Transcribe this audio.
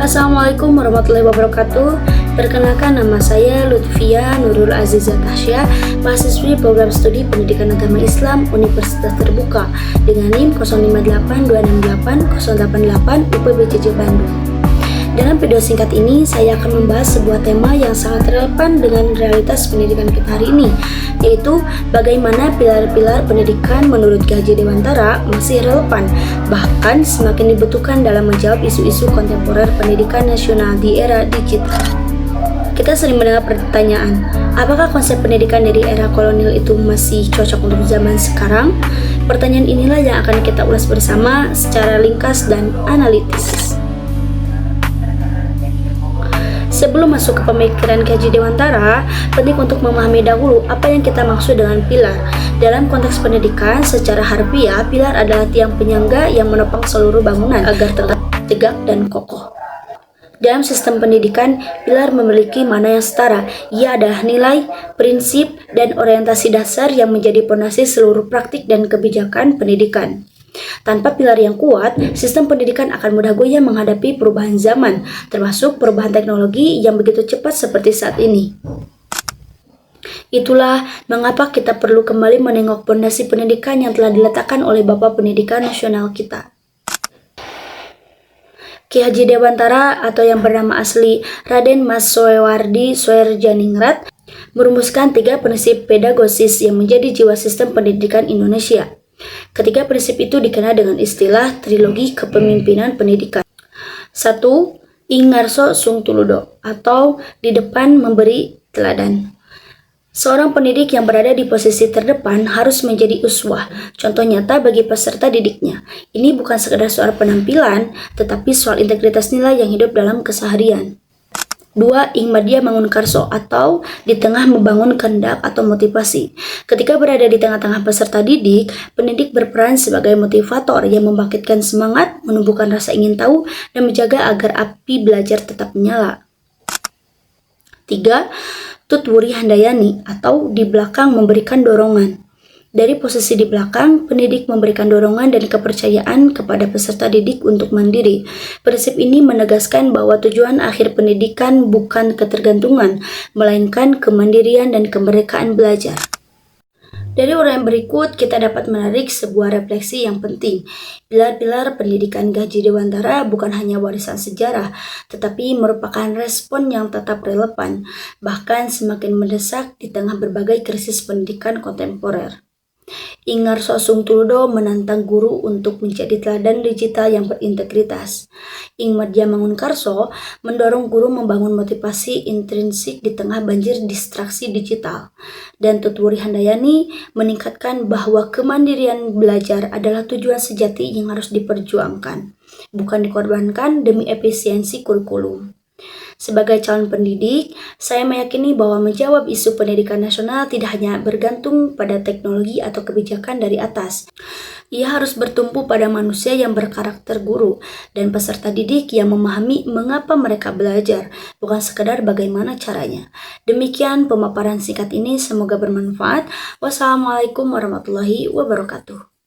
Assalamualaikum warahmatullahi wabarakatuh. Perkenalkan, nama saya Lutfia Nurul Azizah Tasya, mahasiswi program studi Pendidikan Agama Islam Universitas Terbuka dengan NIM 0582680888 UPBJJ Bandung. Dalam video singkat ini, saya akan membahas sebuah tema yang sangat relevan dengan realitas pendidikan kita hari ini, yaitu bagaimana pilar-pilar pendidikan menurut KJ Dewantara masih relevan, bahkan semakin dibutuhkan dalam menjawab isu-isu kontemporer pendidikan nasional di era digital. Kita sering mendengar pertanyaan, apakah konsep pendidikan dari era kolonial itu masih cocok untuk zaman sekarang? Pertanyaan inilah yang akan kita ulas bersama secara ringkas dan analitis. Sebelum masuk ke pemikiran KJ Dewantara, penting untuk memahami dahulu apa yang kita maksud dengan pilar. Dalam konteks pendidikan, secara harfiah, pilar adalah tiang penyangga yang menopang seluruh bangunan agar tetap tegak dan kokoh. Dalam sistem pendidikan, pilar memiliki makna yang setara. Ia adalah nilai, prinsip, dan orientasi dasar yang menjadi pondasi seluruh praktik dan kebijakan pendidikan. Tanpa pilar yang kuat, sistem pendidikan akan mudah goyah menghadapi perubahan zaman, termasuk perubahan teknologi yang begitu cepat seperti saat ini. Itulah mengapa kita perlu kembali menengok pondasi pendidikan yang telah diletakkan oleh Bapak Pendidikan Nasional kita, Ki Haji Dewantara, atau yang bernama asli Raden Mas Soewardi Soerjaningrat, merumuskan 3 prinsip pedagosis yang menjadi jiwa sistem pendidikan Indonesia. Ketiga prinsip itu dikenal dengan istilah trilogi kepemimpinan pendidikan. 1. Ingarso Sung Tuludo, atau di depan memberi teladan. Seorang pendidik yang berada di posisi terdepan harus menjadi uswah, contoh nyata bagi peserta didiknya. Ini bukan sekedar soal penampilan, tetapi soal integritas nilai yang hidup dalam keseharian. 2. Ing Madya Mangun Karso, atau di tengah membangun kehendak atau motivasi. Ketika berada di tengah-tengah peserta didik, pendidik berperan sebagai motivator yang membangkitkan semangat, menumbuhkan rasa ingin tahu, dan menjaga agar api belajar tetap menyala. 3. Tutwuri Handayani, atau di belakang memberikan dorongan. Dari posisi di belakang, pendidik memberikan dorongan dan kepercayaan kepada peserta didik untuk mandiri. Prinsip ini menegaskan bahwa tujuan akhir pendidikan bukan ketergantungan, melainkan kemandirian dan kemerdekaan belajar. Dari uraian berikut, kita dapat menarik sebuah refleksi yang penting. Pilar-pilar pendidikan KJ Dewantara bukan hanya warisan sejarah, tetapi merupakan respon yang tetap relevan, bahkan semakin mendesak di tengah berbagai krisis pendidikan kontemporer. Ingarso Sung Tuludo menantang guru untuk menjadi teladan digital yang berintegritas. Ing Madya Mangun Karso mendorong guru membangun motivasi intrinsik di tengah banjir distraksi digital. Dan Tutwuri Handayani meningkatkan bahwa kemandirian belajar adalah tujuan sejati yang harus diperjuangkan, bukan dikorbankan demi efisiensi kurikulum. Sebagai calon pendidik, saya meyakini bahwa menjawab isu pendidikan nasional tidak hanya bergantung pada teknologi atau kebijakan dari atas. Ia harus bertumpu pada manusia yang berkarakter guru dan peserta didik yang memahami mengapa mereka belajar, bukan sekadar bagaimana caranya. Demikian pemaparan singkat ini, semoga bermanfaat. Wassalamualaikum warahmatullahi wabarakatuh.